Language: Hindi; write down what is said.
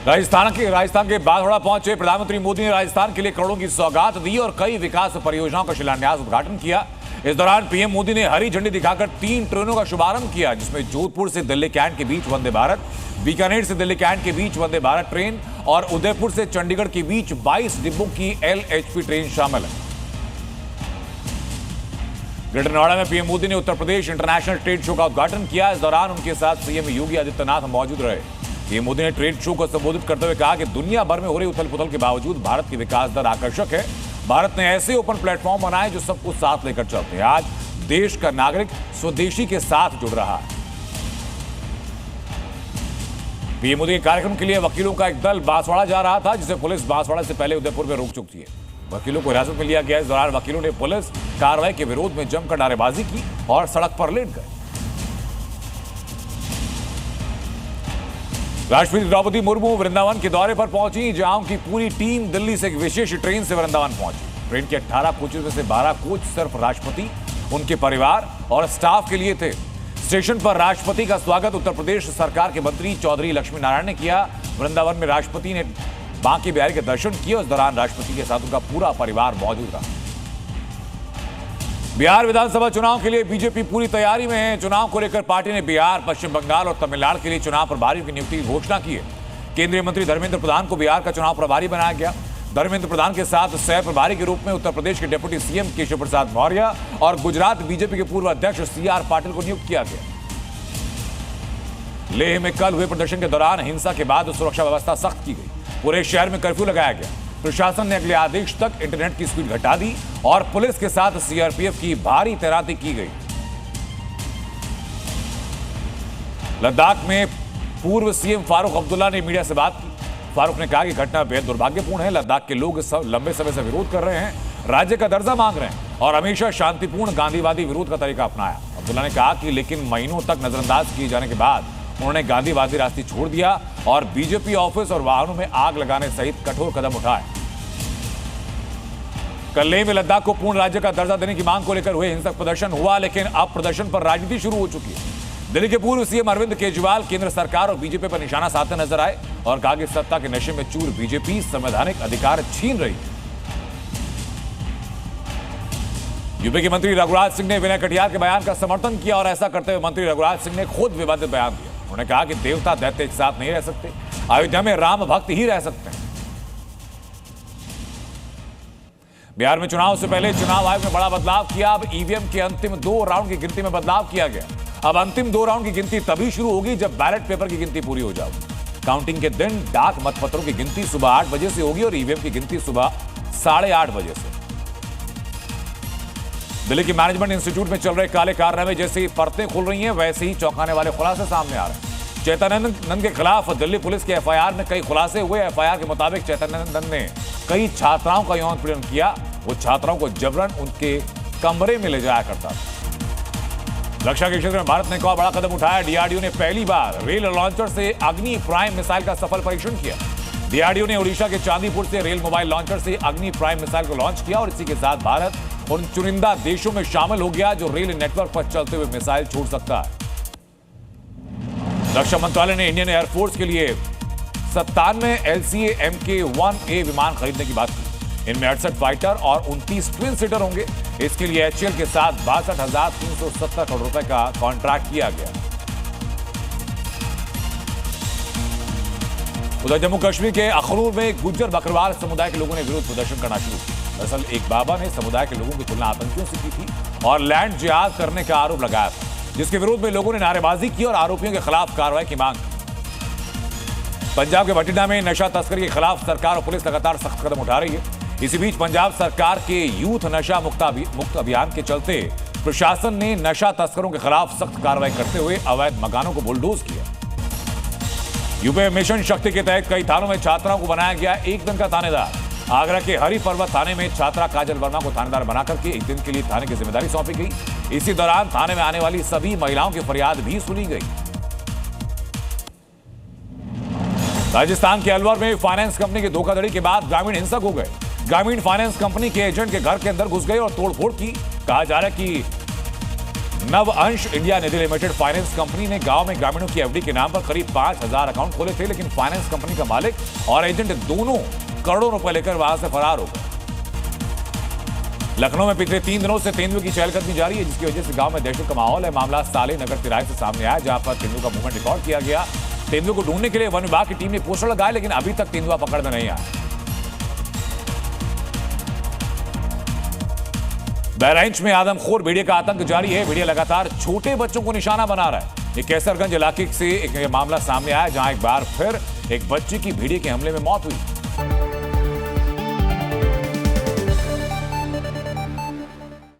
राजस्थान के बागोड़ा पहुंचे प्रधानमंत्री मोदी ने राजस्थान के लिए करोड़ों की सौगात दी और कई विकास परियोजनाओं का शिलान्यास उद्घाटन किया। इस दौरान पीएम मोदी ने हरी झंडी दिखाकर 3 ट्रेनों का शुभारंभ किया, जिसमें जोधपुर से दिल्ली कैंट के बीच वंदे भारत, बीकानेर से दिल्ली कैंट के बीच वंदे भारत ट्रेन और उदयपुर से चंडीगढ़ के बीच 22 डिब्बों की LHP ट्रेन शामिल है। ग्रेटर नोएडा में पीएम मोदी ने Uttar Pradesh international trade show का उद्घाटन किया। इस दौरान उनके साथ सीएम योगी आदित्यनाथ मौजूद रहे। पीएम मोदी ने ट्रेड शो को संबोधित करते हुए कहा कि दुनिया भर में हो रही उथल पुथल के बावजूद भारत की विकास दर आकर्षक है। भारत ने ऐसे ओपन प्लेटफॉर्म बनाए जो सबको साथ लेकर चलते हैं। आज देश का नागरिक स्वदेशी के साथ जुड़ रहा है। पीएम मोदी के कार्यक्रम के लिए वकीलों का एक दल बांसवाड़ा जा रहा था, जिसे पुलिस बांसवाड़ा से पहले उदयपुर में रोक चुकी है। वकीलों को हिरासत में लिया गया। इस दौरान वकीलों ने पुलिस कार्रवाई के विरोध में जमकर नारेबाजी की और सड़क पर लेट गए। राष्ट्रपति द्रौपदी मुर्मू वृंदावन के दौरे पर पहुंची, जहां उनकी पूरी टीम दिल्ली से एक विशेष ट्रेन से वृंदावन पहुंची। ट्रेन के 18 कोचों में से 12 कोच सिर्फ राष्ट्रपति, उनके परिवार और स्टाफ के लिए थे। स्टेशन पर राष्ट्रपति का स्वागत उत्तर प्रदेश सरकार के मंत्री चौधरी लक्ष्मी नारायण ने किया। वृंदावन में राष्ट्रपति ने बांके बिहारी के दर्शन किए। उस दौरान राष्ट्रपति के साथ उनका पूरा परिवार मौजूद रहा। बिहार विधानसभा चुनाव के लिए बीजेपी पूरी तैयारी में है। चुनाव को लेकर पार्टी ने बिहार, पश्चिम बंगाल और तमिलनाडु के लिए चुनाव प्रभारियों की नियुक्ति की घोषणा की है। केंद्रीय मंत्री धर्मेंद्र प्रधान को बिहार का चुनाव प्रभारी बनाया गया। धर्मेंद्र प्रधान के साथ सह प्रभारी के रूप में उत्तर प्रदेश के डिप्टी सीएम केशव प्रसाद मौर्य और गुजरात बीजेपी के पूर्व अध्यक्ष CR पाटिल को नियुक्त किया गया। लेह में कल हुए प्रदर्शन के दौरान हिंसा के बाद सुरक्षा व्यवस्था सख्त की गई। पूरे शहर में कर्फ्यू लगाया गया। प्रशासन ने अगले आदेश तक इंटरनेट की स्पीड घटा दी और पुलिस के साथ CRPF की भारी तैनाती की गई। लद्दाख में पूर्व सीएम फारूक अब्दुल्ला ने मीडिया से बात की। फारूक ने कहा कि घटना बेहद दुर्भाग्यपूर्ण है। लद्दाख के लोग लंबे समय से विरोध कर रहे हैं, राज्य का दर्जा मांग रहे हैं और हमेशा शांतिपूर्ण गांधीवादी विरोध का तरीका अपनाया। अब्दुल्ला ने कहा कि लेकिन महीनों तक नजरअंदाज किए जाने के बाद उन्होंने गांधीवादी रास्ते छोड़ दिया और बीजेपी ऑफिस और वाहनों में आग लगाने सहित कठोर कदम उठाए। कल लेह में लद्दाख को पूर्ण राज्य का दर्जा देने की मांग को लेकर हुए हिंसक प्रदर्शन हुआ, लेकिन अब प्रदर्शन पर राजनीति शुरू हो चुकी है। दिल्ली के पूर्व सीएम अरविंद केजरीवाल केंद्र सरकार और बीजेपी पर निशाना साधते नजर आए और कहा कि सत्ता के नशे में चूर बीजेपी संवैधानिक अधिकार छीन रही है। यूपी के मंत्री रघुराज सिंह ने विनय कटियार के बयान का समर्थन किया और ऐसा करते हुए मंत्री रघुराज सिंह ने खुद विवादित बयान दिया। उन्होंने कहा कि देवता दैत्य एक साथ नहीं रह सकते, अयोध्या में राम भक्त ही रह सकते हैं। बिहार में चुनाव से पहले चुनाव आयोग ने बड़ा बदलाव किया। अब ईवीएम के अंतिम 2 राउंड की गिनती में बदलाव किया गया। अब अंतिम 2 राउंड की गिनती तभी शुरू होगी जब बैलेट पेपर की गिनती पूरी हो जाएगी। काउंटिंग के दिन डाक मतपत्रों की गिनती सुबह 8 बजे से होगी और ईवीएम की गिनती सुबह 8:30 बजे से। दिल्ली की मैनेजमेंट इंस्टीट्यूट में चल रहे काले कारनामे जैसे ही परतें खुल रही हैं, वैसे ही चौंकाने वाले खुलासे सामने आ रहे हैं। चैतन्यनंदन के खिलाफ दिल्ली पुलिस के FIR में कई खुलासे हुए। FIR के मुताबिक चैतन्यनंदन ने कई छात्राओं का यौन पीड़न किया। वो छात्राओं को जबरन उनके कमरे में ले जाया करता था। रक्षा के क्षेत्र में भारत ने एक और बड़ा कदम उठाया। DRDO ने पहली बार रेल लॉन्चर से अग्नि प्राइम मिसाइल का सफल परीक्षण किया। DRDO ने ओडिशा के चांदीपुर से रेल मोबाइल लॉन्चर से अग्नि प्राइम मिसाइल को लॉन्च किया और इसी के साथ भारत उन चुनिंदा देशों में शामिल हो गया जो रेल नेटवर्क पर चलते हुए मिसाइल छोड़ सकता है। रक्षा मंत्रालय ने इंडियन एयरफोर्स के लिए 97 LCA Mk-1A विमान खरीदने की बात की। इनमें 68 फाइटर और 29 ट्विन सीटर होंगे। इसके लिए HAL के साथ 62,370 करोड़ रुपए का कॉन्ट्रैक्ट किया गया। उधर जम्मू कश्मीर के अखनूर में गुज्जर बकरवाल समुदाय के लोगों ने विरोध प्रदर्शन करना शुरू किया। दरअसल एक बाबा ने समुदाय के लोगों की तुलना आतंकियों से की थी और लैंड जिहाद करने का आरोप लगाया था, जिसके विरोध में लोगों ने नारेबाजी की और आरोपियों के खिलाफ कार्रवाई की मांग की। पंजाब के बठिंडा में नशा तस्करी के खिलाफ सरकार और पुलिस लगातार सख्त कदम उठा रही है। इसी बीच पंजाब सरकार के यूथ नशा मुक्त अभियान के चलते प्रशासन ने नशा तस्करों के खिलाफ सख्त कार्रवाई करते हुए अवैध मकानों को बुलडोज किया। यूपी में मिशन शक्ति के तहत कई थानों में छात्राओं को बनाया गया 1 दिन का थानेदार। आगरा के हरि पर्वत थाने में छात्रा काजल वर्मा को थानेदार बनाकर के 1 दिन के लिए थाने की जिम्मेदारी सौंपी गई। इसी दौरान थाने में आने वाली सभी महिलाओं की फरियाद भी सुनी गई। राजस्थान के अलवर में फाइनेंस कंपनी की धोखाधड़ी के बाद ग्रामीण हिंसक हो गए। ग्रामीण फाइनेंस कंपनी के एजेंट के घर के अंदर घुस गए और तोड़फोड़ की। कहा जा रहा है कि नव अंश इंडिया निधि लिमिटेड फाइनेंस कंपनी ने गांव में ग्रामीणों की एफडी के नाम पर करीब 5,000 अकाउंट खोले थे, लेकिन फाइनेंस कंपनी का मालिक और एजेंट दोनों करोड़ों रुपए लेकर वहां से फरार हो गए। लखनऊ में पिछले 3 दिनों से तेंदुए की चहलकदमी जारी है, जिसकी वजह से गांव में दहशत का माहौल है। मामला साले नगर तिराहे से सामने आया, जहां पर तेंदुआ का मूवमेंट रिकॉर्ड किया गया। तेंदुए को ढूंढने के लिए वन विभाग की टीम ने पोस्टर लगाए, लेकिन अभी तक तेंदुआ पकड़ में नहीं आया। बहराइच में आदमखोर भेड़िए का आतंक जारी है। भेड़िया लगातार छोटे बच्चों को निशाना बना रहा है। ये कैसरगंज इलाके से एक मामला सामने आया, जहां एक बार फिर एक बच्चे की भेड़िए के हमले में मौत हुई।